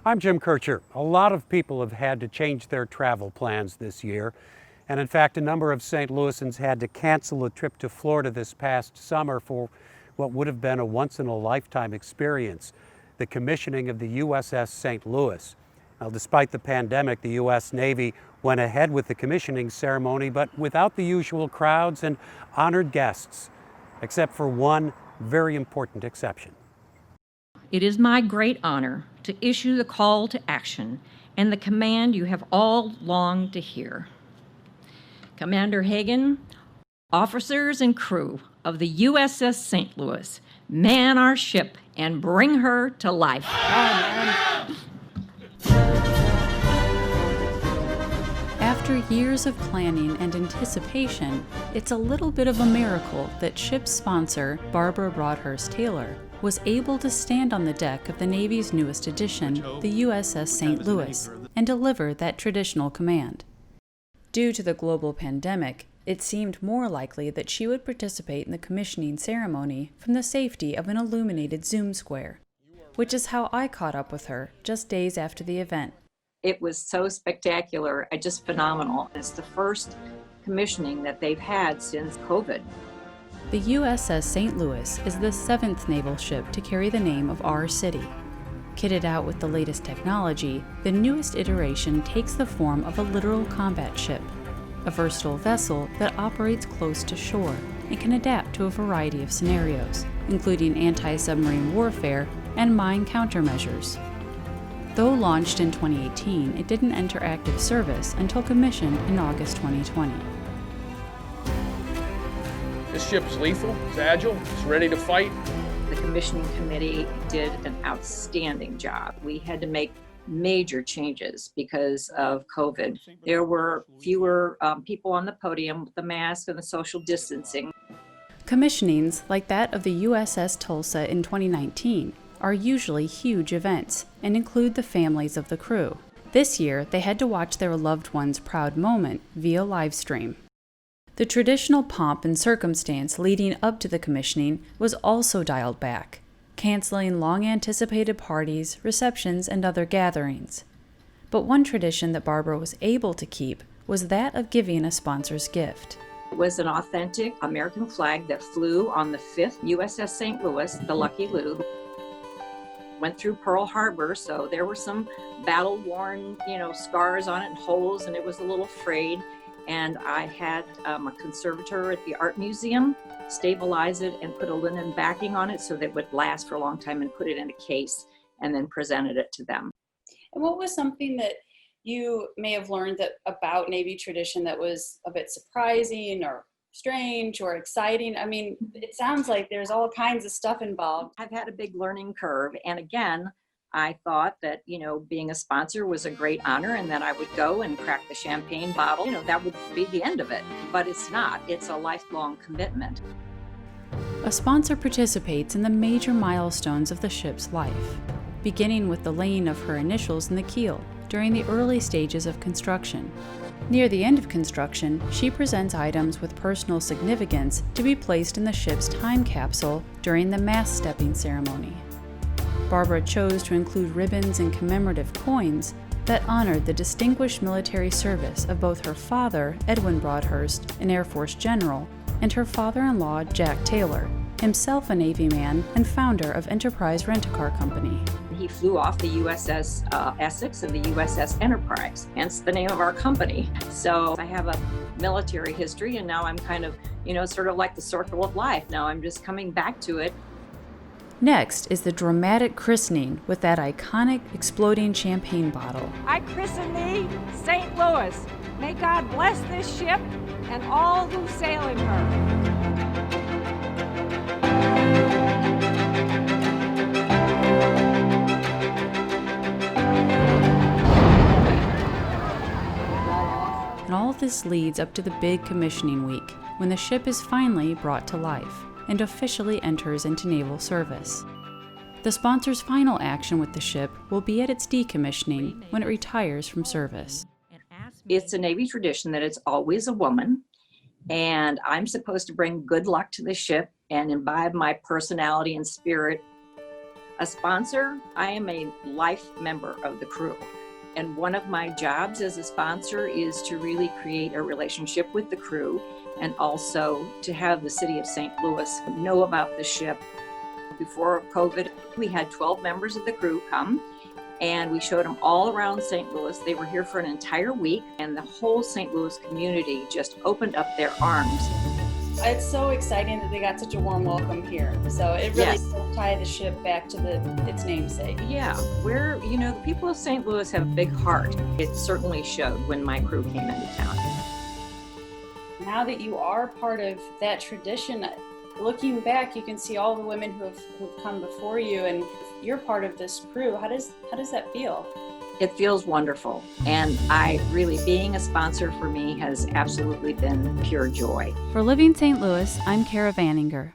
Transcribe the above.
I'm Jim Kircher. A lot of people have had to change their travel plans this year. And in fact, a number of St. Louisans had to cancel a trip to Florida this past summer for what would have been a once-in-a-lifetime experience, the commissioning of the USS St. Louis. Now, despite the pandemic, the U.S. Navy went ahead with the commissioning ceremony, but without the usual crowds and honored guests, except for one very important exception. It is my great honor to issue the call to action and the command you have all longed to hear. Commander Hagen, officers and crew of the USS St. Louis, man our ship and bring her to life. After years of planning and anticipation, it's a little bit of a miracle that ship's sponsor, Barbara Broadhurst Taylor, was able to stand on the deck of the Navy's newest edition, the USS St. Louis, and deliver that traditional command. Due to the global pandemic, it seemed more likely that she would participate in the commissioning ceremony from the safety of an illuminated Zoom square, which is how I caught up with her just days after the event. It was so spectacular, just phenomenal. It's the first commissioning that they've had since COVID. The USS St. Louis is the 7th naval ship to carry the name of our city. Kitted out with the latest technology, the newest iteration takes the form of a literal combat ship, a versatile vessel that operates close to shore and can adapt to a variety of scenarios, including anti-submarine warfare and mine countermeasures. Though launched in 2018, it didn't enter active service until commissioned in August 2020. This ship is lethal, it's agile, it's ready to fight. The commissioning committee did an outstanding job. We had to make major changes because of COVID. There were fewer people on the podium with the mask and the social distancing. Commissionings, like that of the USS Tulsa in 2019, are usually huge events and include the families of the crew. This year, they had to watch their loved one's proud moment via live stream. The traditional pomp and circumstance leading up to the commissioning was also dialed back, canceling long-anticipated parties, receptions, and other gatherings. But one tradition that Barbara was able to keep was that of giving a sponsor's gift. It was an authentic American flag that flew on the 5th USS St. Louis, the Lucky Lou. Went through Pearl Harbor, so there were some battle-worn, scars on it and holes, and it was a little frayed. And I had a conservator at the art museum stabilize it and put a linen backing on it so that it would last for a long time, and put it in a case and then presented it to them. And what was something that you may have learned about Navy tradition that was a bit surprising or strange or exciting? I mean, it sounds like there's all kinds of stuff involved. I've had a big learning curve. And again, I thought that, being a sponsor was a great honor, and that I would go and crack the champagne bottle. That would be the end of it. But it's not. It's a lifelong commitment. A sponsor participates in the major milestones of the ship's life, beginning with the laying of her initials in the keel during the early stages of construction. Near the end of construction, she presents items with personal significance to be placed in the ship's time capsule during the mast stepping ceremony. Barbara chose to include ribbons and commemorative coins that honored the distinguished military service of both her father, Edwin Broadhurst, an Air Force general, and her father-in-law, Jack Taylor, himself a Navy man and founder of Enterprise Rent-A-Car Company. He flew off the USS Essex and the USS Enterprise, hence the name of our company. So I have a military history, and now I'm kind of, sort of like the circle of life. Now I'm just coming back to it. Next is the dramatic christening with that iconic exploding champagne bottle. I christen thee, St. Louis. May God bless this ship and all who sail in her. And all this leads up to the big commissioning week, when the ship is finally brought to life and officially enters into naval service. The sponsor's final action with the ship will be at its decommissioning when it retires from service. It's a Navy tradition that it's always a woman, and I'm supposed to bring good luck to the ship and imbibe my personality and spirit A sponsor, I am a life member of the crew. And one of my jobs as a sponsor is to really create a relationship with the crew and also to have the city of St. Louis know about the ship. Before COVID, we had 12 members of the crew come and we showed them all around St. Louis. They were here for an entire week and the whole St. Louis community just opened up their arms. It's so exciting that they got such a warm welcome here. So it really Yes. does tie the ship back to its namesake. Yeah, the people of St. Louis have a big heart. It certainly showed when my crew came into town. Now that you are part of that tradition, looking back, you can see all the women who've come before you, and you're part of this crew. How does that feel? It feels wonderful. And being a sponsor for me has absolutely been pure joy. For Living St. Louis, I'm Kara Vanninger.